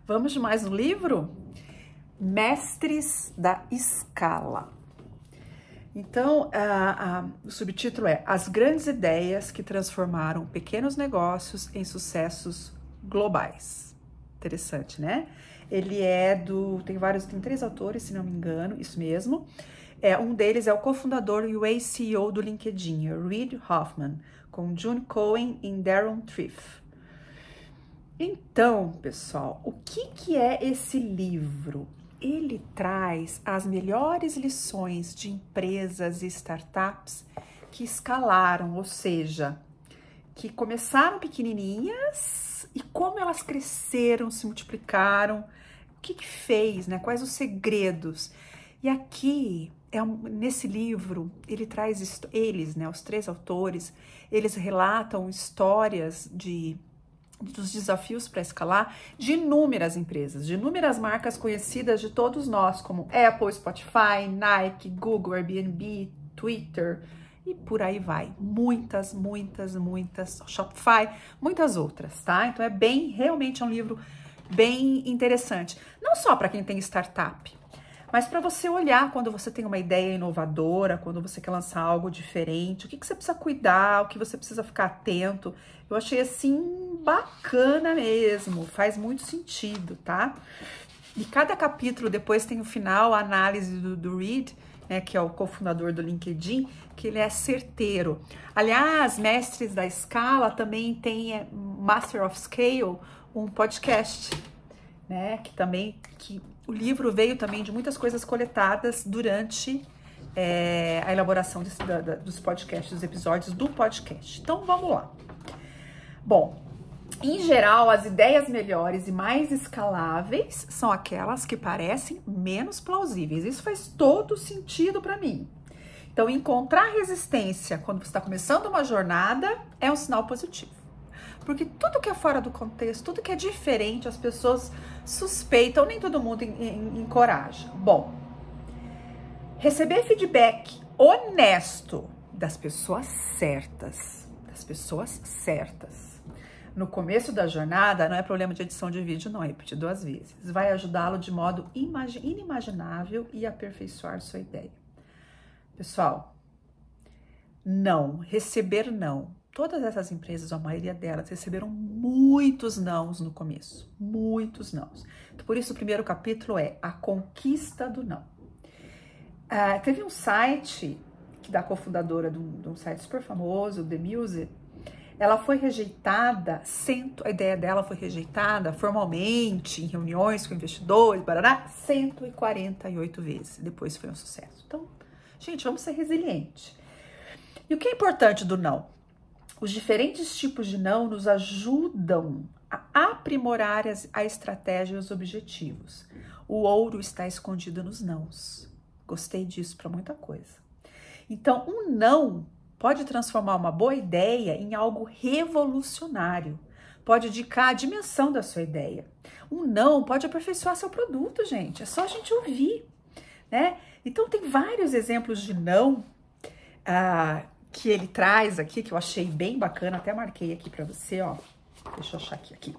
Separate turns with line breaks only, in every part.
Vamos de mais um livro? Mestres da Escala. Então, o subtítulo é As Grandes Ideias que Transformaram Pequenos Negócios em Sucessos Globais. Interessante, né? Ele é tem 3 autores, se não me engano, isso mesmo. Um deles é o cofundador e o ex-CEO do LinkedIn, Reid Hoffman, com June Cohen e Darren Triff. Então, pessoal, o que é esse livro? Ele traz as melhores lições de empresas e startups que escalaram, ou seja, que começaram pequenininhas e como elas cresceram, se multiplicaram, o que fez, né? Quais os segredos. E aqui, nesse livro, ele traz, os 3 autores, eles relatam histórias dos desafios para escalar de inúmeras empresas, de inúmeras marcas conhecidas de todos nós, como Apple, Spotify, Nike, Google, Airbnb, Twitter e por aí vai. Muitas, Shopify, muitas outras, tá? Então realmente é um livro bem interessante. Não só para quem tem startup, mas para você olhar quando você tem uma ideia inovadora, quando você quer lançar algo diferente, o que você precisa cuidar, o que você precisa ficar atento. Eu achei assim bacana mesmo, faz muito sentido, tá? E cada capítulo depois tem o final, a análise do Reid, né, que é o cofundador do LinkedIn, que ele é certeiro. Aliás, Mestres da Escala também tem Master of Scale, um podcast, né, que o livro veio também de muitas coisas coletadas durante a elaboração dos podcasts, dos episódios do podcast. Então, vamos lá. Bom, em geral, as ideias melhores e mais escaláveis são aquelas que parecem menos plausíveis. Isso faz todo sentido para mim. Então, encontrar resistência quando você está começando uma jornada é um sinal positivo. Porque tudo que é fora do contexto, tudo que é diferente, as pessoas suspeitam, nem todo mundo encoraja. Bom, receber feedback honesto das pessoas certas, no começo da jornada, não é problema de edição de vídeo, não, repetir 2 vezes. Vai ajudá-lo de modo inimaginável e aperfeiçoar sua ideia. Pessoal, receber não. Todas essas empresas, a maioria delas, receberam muitos nãos no começo. Muitos nãos. Então, por isso, o primeiro capítulo é A Conquista do Não. Teve um site, da cofundadora de um site super famoso, The Muse, ela foi rejeitada, a ideia dela foi rejeitada formalmente, em reuniões com investidores, 148 vezes. Depois foi um sucesso. Então, gente, vamos ser resilientes. E o que é importante do não? Os diferentes tipos de não nos ajudam a aprimorar a estratégia e os objetivos. O ouro está escondido nos nãos. Gostei disso para muita coisa. Então, um não pode transformar uma boa ideia em algo revolucionário. Pode indicar a dimensão da sua ideia. Um não pode aperfeiçoar seu produto, gente. É só a gente ouvir, né? Então, tem vários exemplos de não que ele traz aqui, que eu achei bem bacana, até marquei aqui para você, ó. Deixa eu achar aqui.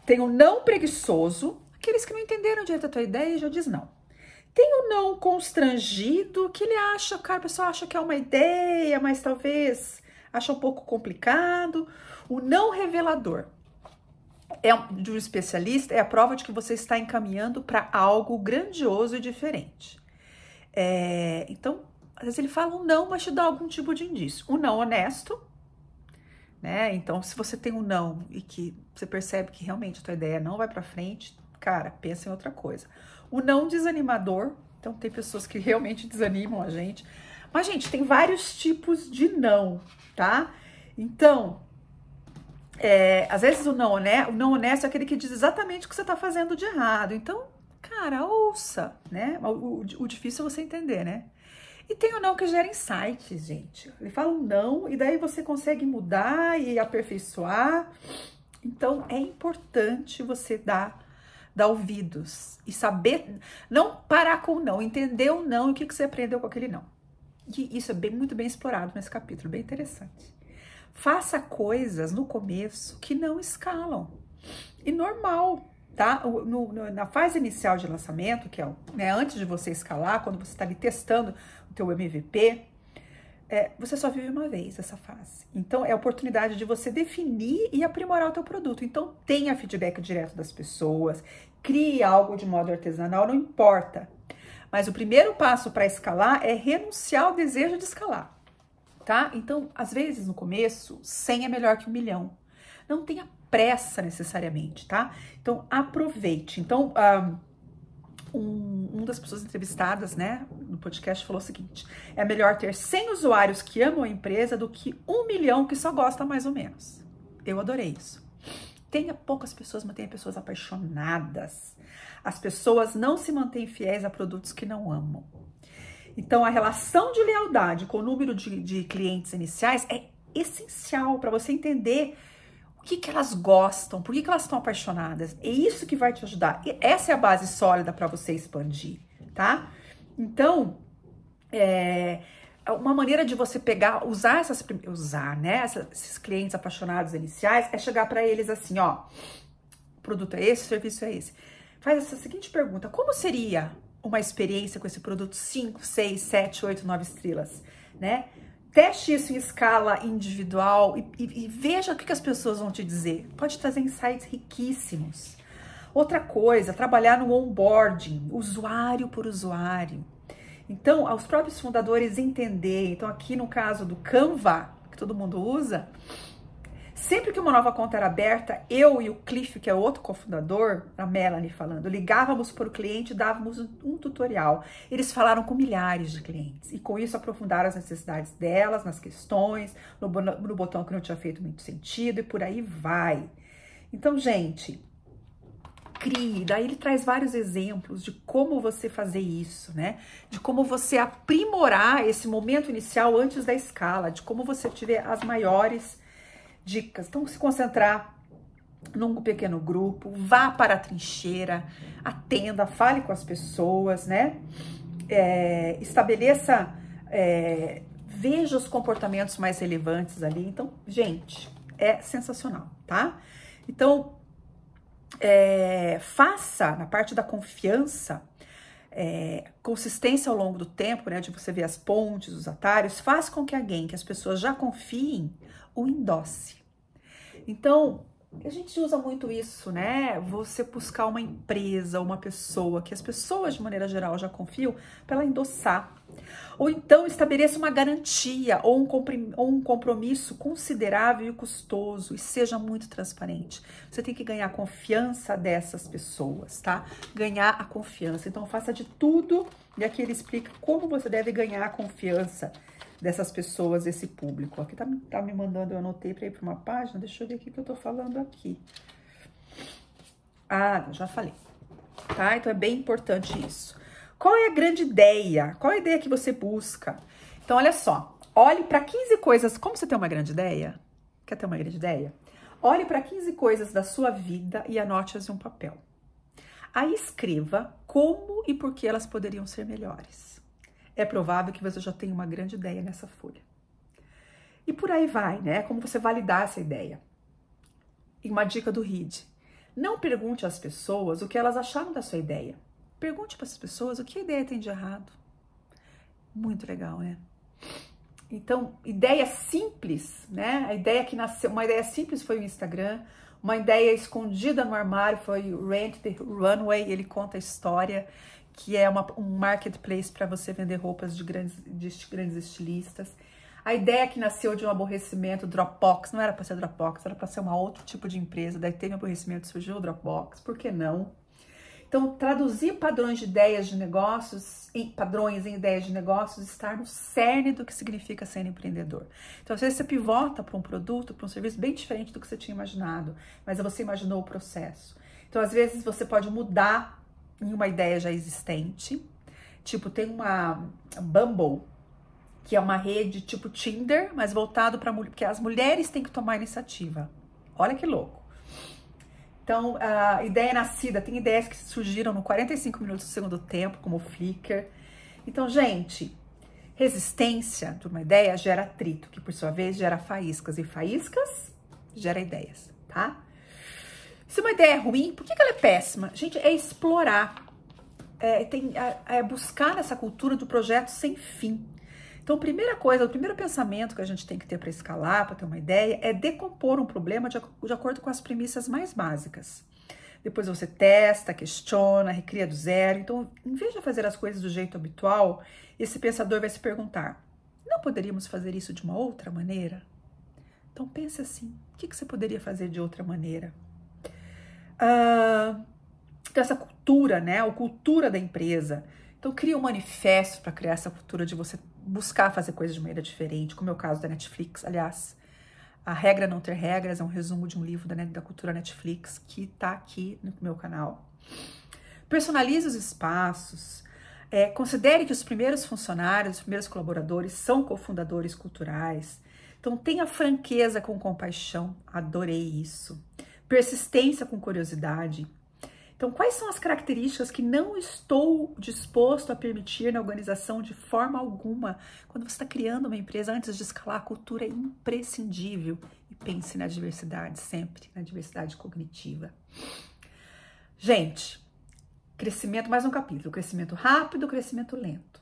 Tem o não preguiçoso, aqueles que não entenderam direito a tua ideia e já diz não. Tem o não constrangido, que o pessoal acha que é uma ideia, mas talvez acha um pouco complicado. O não revelador de um especialista é a prova de que você está encaminhando para algo grandioso e diferente. Então, às vezes ele fala um não, mas te dá algum tipo de indício. O não honesto, né? Então, se você tem um não e que você percebe que realmente a tua ideia não vai para frente, cara, pensa em outra coisa. O não desanimador, então tem pessoas que realmente desanimam a gente. Mas, gente, tem vários tipos de não, tá? Então, às vezes o não honesto é aquele que diz exatamente o que você tá fazendo de errado. Então, cara, ouça, né? O difícil é você entender, né? E tem o não que gera insights, gente. Ele fala um não e daí você consegue mudar e aperfeiçoar. Então, é importante você dar ouvidos e saber, não parar com o não, entender o não e o que você aprendeu com aquele não. E isso é muito bem explorado nesse capítulo, bem interessante. Faça coisas no começo que não escalam. E normal, tá? Na fase inicial de lançamento, que é, né, antes de você escalar, quando você está ali testando o teu MVP, você só vive uma vez essa fase. Então, é a oportunidade de você definir e aprimorar o teu produto. Então, tenha feedback direto das pessoas, crie algo de modo artesanal, não importa. Mas o primeiro passo para escalar é renunciar ao desejo de escalar, tá? Então, às vezes, no começo, 100 é melhor que 1 milhão. Não tenha pressa necessariamente, tá? Então, aproveite. Então, uma das pessoas entrevistadas, né, no podcast falou o seguinte: é melhor ter 100 usuários que amam a empresa do que 1 milhão que só gosta mais ou menos. Eu adorei isso. Tenha poucas pessoas, mas tenha pessoas apaixonadas. As pessoas não se mantêm fiéis a produtos que não amam. Então, a relação de lealdade com o número de clientes iniciais é essencial para você entender o que elas gostam, por que elas estão apaixonadas. É isso que vai te ajudar. E essa é a base sólida para você expandir, tá? Então, uma maneira de você usar esses clientes apaixonados iniciais é chegar para eles assim, ó, o produto é esse, o serviço é esse. Faz essa seguinte pergunta: como seria uma experiência com esse produto 5, 6, 7, 8, 9 estrelas, né? Teste isso em escala individual e veja o que as pessoas vão te dizer. Pode trazer insights riquíssimos. Outra coisa, trabalhar no onboarding, usuário por usuário. Então, aos próprios fundadores entenderem. Então, aqui no caso do Canva, que todo mundo usa, sempre que uma nova conta era aberta, eu e o Cliff, que é outro cofundador, a Melanie falando, ligávamos para o cliente e dávamos um tutorial. Eles falaram com milhares de clientes e com isso aprofundaram as necessidades delas, nas questões, no botão que não tinha feito muito sentido e por aí vai. Então, gente, crie. Daí ele traz vários exemplos de como você fazer isso, né? De como você aprimorar esse momento inicial antes da escala, de como você tiver as maiores dicas. Então, se concentrar num pequeno grupo, vá para a trincheira, atenda, fale com as pessoas, né? Estabeleça, veja os comportamentos mais relevantes ali. Então, gente, é sensacional, tá? Então, faça na parte da confiança, consistência ao longo do tempo, né? De você ver as pontes, os atalhos, faz com que alguém que as pessoas já confiem o endosse. Então, a gente usa muito isso, né? Você buscar uma empresa, uma pessoa que as pessoas, de maneira geral, já confiam para ela endossar. Ou então, estabeleça uma garantia ou um compromisso considerável e custoso e seja muito transparente. Você tem que ganhar a confiança dessas pessoas, tá? Ganhar a confiança. Então, faça de tudo, e aqui ele explica como você deve ganhar a confiança dessas pessoas, desse público. Aqui tá me mandando, eu anotei para ir para uma página, deixa eu ver o que eu tô falando aqui. Ah, já falei, tá? Então é bem importante isso. Qual é a grande ideia? Qual é a ideia que você busca? Então, olha só, olhe para 15 coisas. Como você tem uma grande ideia? Quer ter uma grande ideia? Olhe para 15 coisas da sua vida e anote-as em um papel. Aí escreva como e por que elas poderiam ser melhores. É provável que você já tenha uma grande ideia nessa folha. E por aí vai, né? Como você validar essa ideia. E uma dica do Reid: não pergunte às pessoas o que elas acharam da sua ideia. Pergunte para as pessoas o que a ideia tem de errado. Muito legal, né? Então, ideia simples, né? A ideia que nasceu, uma ideia simples foi o Instagram. Uma ideia escondida no armário foi o Rent the Runway. Ele conta a história, que é um marketplace para você vender roupas de grandes estilistas. A ideia que nasceu de um aborrecimento, Dropbox, não era para ser Dropbox, era para ser um outro tipo de empresa. Daí teve um aborrecimento, surgiu o Dropbox, por que não? Então, traduzir padrões de ideias de negócios, padrões em ideias de negócios, estar no cerne do que significa ser empreendedor. Então, às vezes você pivota para um produto, para um serviço bem diferente do que você tinha imaginado, mas você imaginou o processo. Então, às vezes você pode mudar em uma ideia já existente. Tipo, tem uma Bumble, que é uma rede tipo Tinder, mas voltado para mulher, porque as mulheres têm que tomar iniciativa. Olha que louco. Então, a ideia nascida, tem ideias que surgiram no 45 minutos do segundo tempo, como o Flickr. Então, gente, resistência de uma ideia gera atrito, que por sua vez gera faíscas, e faíscas gera ideias, tá? Se uma ideia é ruim, por que ela é péssima? Gente, é explorar. É buscar nessa cultura do projeto sem fim. Então, a primeira coisa, o primeiro pensamento que a gente tem que ter para escalar, para ter uma ideia, é decompor um problema de acordo com as premissas mais básicas. Depois você testa, questiona, recria do zero. Então, em vez de fazer as coisas do jeito habitual, esse pensador vai se perguntar, não poderíamos fazer isso de uma outra maneira? Então, pense assim, o que você poderia fazer de outra maneira? Então, essa cultura, né? A cultura da empresa. Então, cria um manifesto para criar essa cultura de você buscar fazer coisas de maneira diferente, como é o caso da Netflix. Aliás, A Regra Não Ter Regras é um resumo de um livro da cultura Netflix que tá aqui no meu canal. Personalize os espaços. Considere que os primeiros funcionários, os primeiros colaboradores são cofundadores culturais. Então, tenha franqueza com compaixão. Adorei isso. Persistência com curiosidade. Então, quais são as características que não estou disposto a permitir na organização de forma alguma? Quando você está criando uma empresa, antes de escalar, a cultura é imprescindível. E pense na diversidade sempre, na diversidade cognitiva. Gente, crescimento, mais um capítulo. Crescimento rápido, crescimento lento.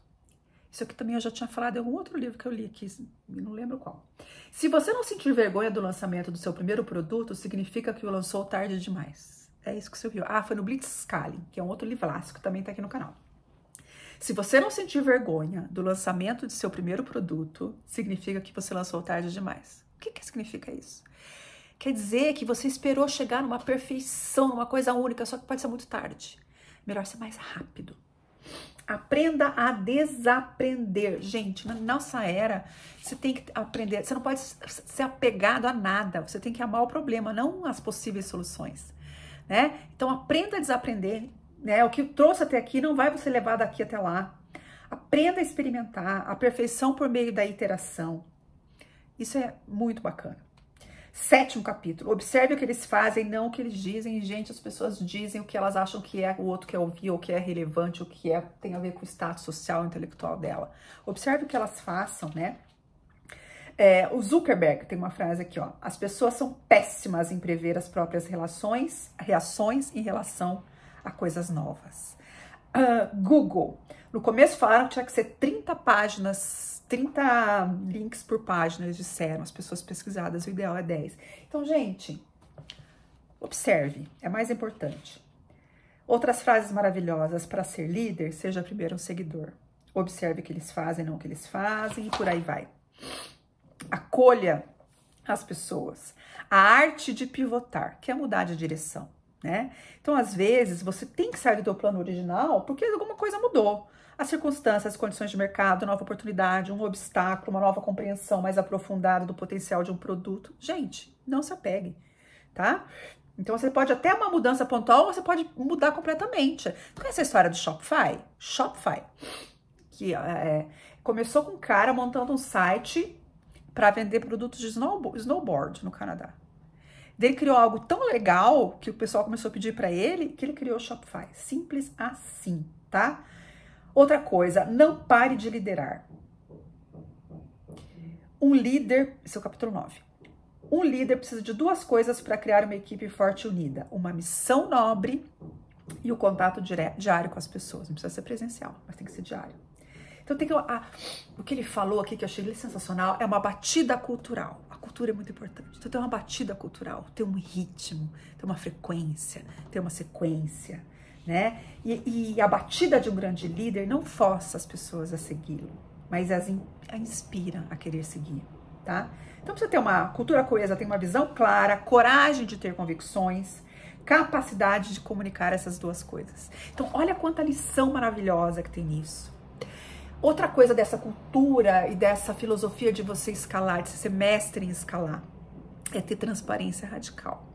Isso aqui também eu já tinha falado em algum outro livro que eu li aqui, não lembro qual. Se você não sentir vergonha do lançamento do seu primeiro produto, significa que o lançou tarde demais. É isso que você viu. Foi no Blitzscaling, que é um outro livraço que também tá aqui no canal. Se você não sentir vergonha do lançamento de seu primeiro produto, significa que você lançou tarde demais. O que significa isso? Quer dizer que você esperou chegar numa perfeição, numa coisa única, só que pode ser muito tarde. Melhor ser mais rápido. Aprenda a desaprender. Gente, na nossa era, você tem que aprender. Você não pode ser apegado a nada. Você tem que amar o problema, não as possíveis soluções. Né? Então, aprenda a desaprender, né? O que trouxe até aqui não vai você levar daqui até lá. Aprenda a experimentar a perfeição por meio da iteração. Isso é muito bacana. 7º capítulo. Observe o que eles fazem, não o que eles dizem. Gente, as pessoas dizem o que elas acham que o outro quer ouvir, ou que é relevante, ou que tem a ver com o status social e intelectual dela. Observe o que elas façam, né? O Zuckerberg tem uma frase aqui, ó. As pessoas são péssimas em prever as próprias reações em relação a coisas novas. Google. No começo falaram que tinha que ser 30 páginas, 30 links por página, eles disseram, as pessoas pesquisadas, o ideal é 10. Então, gente, observe, é mais importante. Outras frases maravilhosas: para ser líder, seja primeiro um seguidor. Observe o que eles fazem, não o que eles fazem, e por aí vai. Acolha as pessoas. A arte de pivotar, que é mudar de direção, né? Então, às vezes, você tem que sair do teu plano original porque alguma coisa mudou. As circunstâncias, as condições de mercado, nova oportunidade, um obstáculo, uma nova compreensão mais aprofundada do potencial de um produto. Gente, não se apegue, tá? Então, você pode até uma mudança pontual, ou você pode mudar completamente. Conhece a história do Shopify? Shopify, que começou com um cara montando um site para vender produtos de snowboard no Canadá. Ele criou algo tão legal que o pessoal começou a pedir para ele que ele criou o Shopify. Simples assim, tá? Outra coisa, não pare de liderar. Um líder, esse é o capítulo 9. Um líder precisa de 2 coisas para criar uma equipe forte e unida: uma missão nobre e o contato diário com as pessoas. Não precisa ser presencial, mas tem que ser diário. Então, o que ele falou aqui, que eu achei sensacional, é uma batida cultural. A cultura é muito importante. Então, tem uma batida cultural, tem um ritmo, tem uma frequência, tem uma sequência, né? E a batida de um grande líder não força as pessoas a segui-lo, mas as inspira a querer seguir, tá? Então, precisa ter uma cultura coesa, tem uma visão clara, coragem de ter convicções, capacidade de comunicar essas 2 coisas. Então, olha quanta lição maravilhosa que tem nisso. Outra coisa dessa cultura e dessa filosofia de você escalar, de ser mestre em escalar, é ter transparência radical.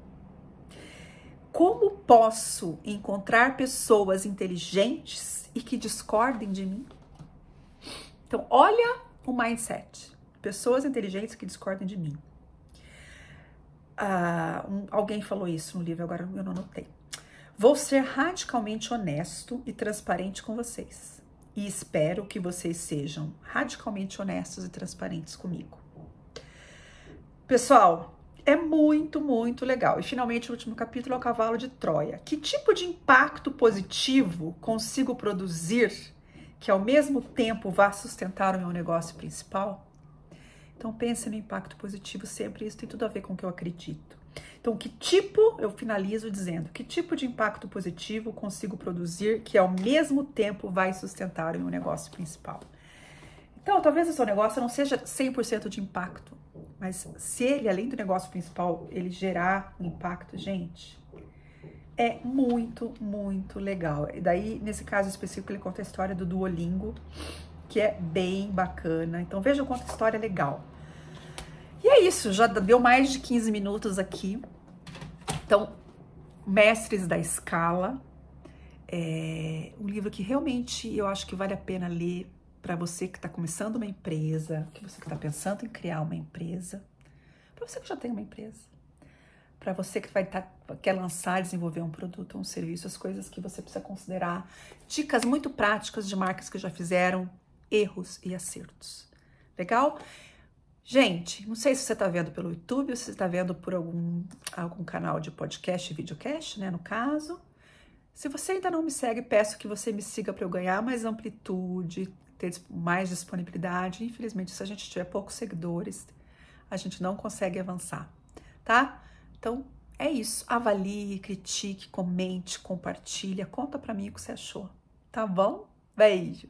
Como posso encontrar pessoas inteligentes e que discordem de mim? Então, olha o mindset. Pessoas inteligentes que discordem de mim. Alguém falou isso no livro, agora eu não anotei. Vou ser radicalmente honesto e transparente com vocês. E espero que vocês sejam radicalmente honestos e transparentes comigo. Pessoal, É muito, muito legal. E finalmente o último capítulo é o cavalo de Troia. Que tipo de impacto positivo consigo produzir que ao mesmo tempo vá sustentar o meu negócio principal? Então pense no impacto positivo sempre, isso tem tudo a ver com o que eu acredito. Então eu finalizo dizendo, que tipo de impacto positivo consigo produzir que ao mesmo tempo vai sustentar o meu negócio principal? Então talvez o seu negócio não seja 100% de impacto, mas se ele, além do negócio principal, ele gerar um impacto, gente, é muito, muito legal. E daí, nesse caso específico, ele conta a história do Duolingo, que é bem bacana. Então veja quanta história legal. E é isso, já deu mais de 15 minutos aqui. Então, Mestres da Escala, é um livro que realmente eu acho que vale a pena ler para você que está começando uma empresa, que você que está pensando em criar uma empresa, para você que já tem uma empresa, para você que quer lançar e desenvolver um produto ou um serviço, as coisas que você precisa considerar, dicas muito práticas de marcas que já fizeram, erros e acertos. Legal? Gente, não sei se você está vendo pelo YouTube ou se você está vendo por algum canal de podcast e videocast, né, no caso. Se você ainda não me segue, peço que você me siga para eu ganhar mais amplitude, ter mais disponibilidade. Infelizmente, se a gente tiver poucos seguidores, a gente não consegue avançar, tá? Então, é isso. Avalie, critique, comente, compartilha. Conta para mim o que você achou, tá bom? Beijo!